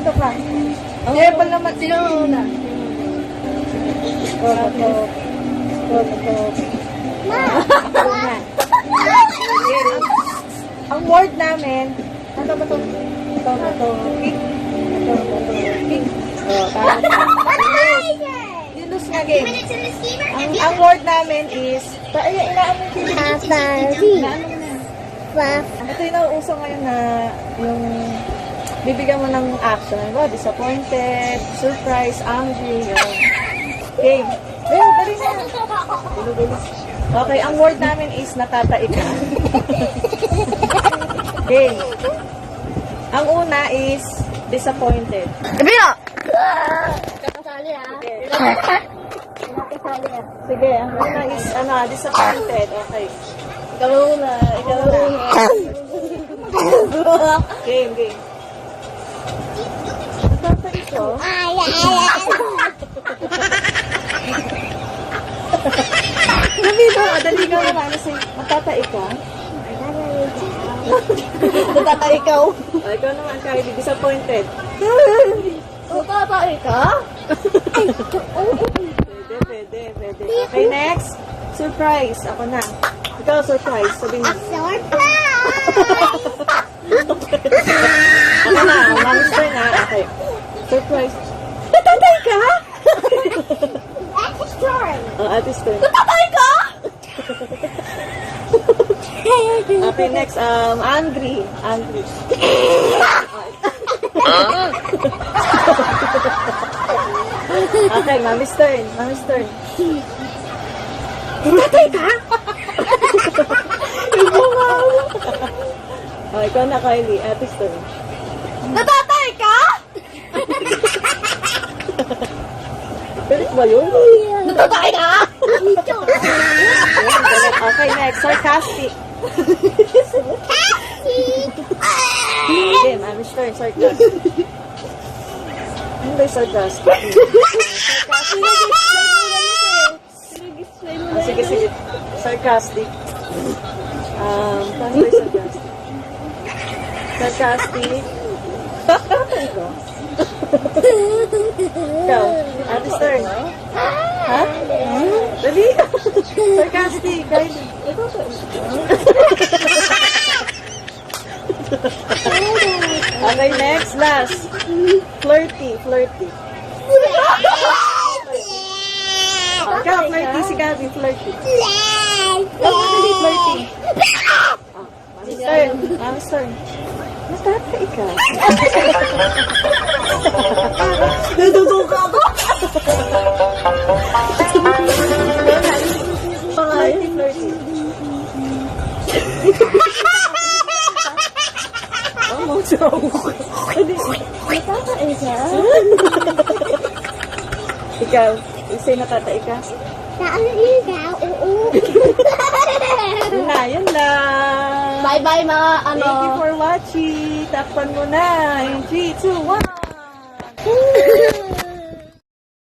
dito ka. Careful naman. Sino una? Ang word namin, ano ba ito? Pink. Pink. Dilus nga game. Ang word namin is, ito yung nauuso ngayon na yung bibigyan mo ng action. Diba? Disappointed, surprise, angry, yun. Game. Ayun, dali na. Okay, ang word namin is natataik ka. Game. Ang una is disappointed. Kabila! Kakasali ha. Kakasali ha. Sige, ang una is disappointed. Okay. Ikaw na. Game. Natataik ko. Dali ka naman kasi matataik ka. Natataik ka. Ikaw naman, Kylie, disappointed. Tatay ka? Pwede. Okay, next. Surprise. Ako na. Ikaw, surprise. Sabi mo. Ako na. Mami's turn na. Okay. Surprise. Natatay ka? Atis turn. Tatay ka? Okay, next. Angry. Okay, Mami's turn. Tatay ka? Oh, ikaw na, Kylie. Atis turn. Natatay ka? Pilit ba yun? Natatay ka? Okay, next. Sarcastic. Again, Mami's turn. Sarcastic. Ano ba yung sarcastic? Sige. Sarcastic. Paano ba yung sarcastic? Sarcastic. Ikaw, Atis turn. Ha? Dali. Sarcastic. Kylie. Okay, next. Last. Flirty. Ikaw, flirty. Si Gabby, flirty. Dali, flirty. Mami's turn. Natatay ka. Naduduka ako? Flirty. Oh, joke. Natatay ka? Ikaw, isa'y natatay ka? Oo. Yun lang. Bye-bye mga Thank you for watching. Takpan mo na. In 3, 2, 1.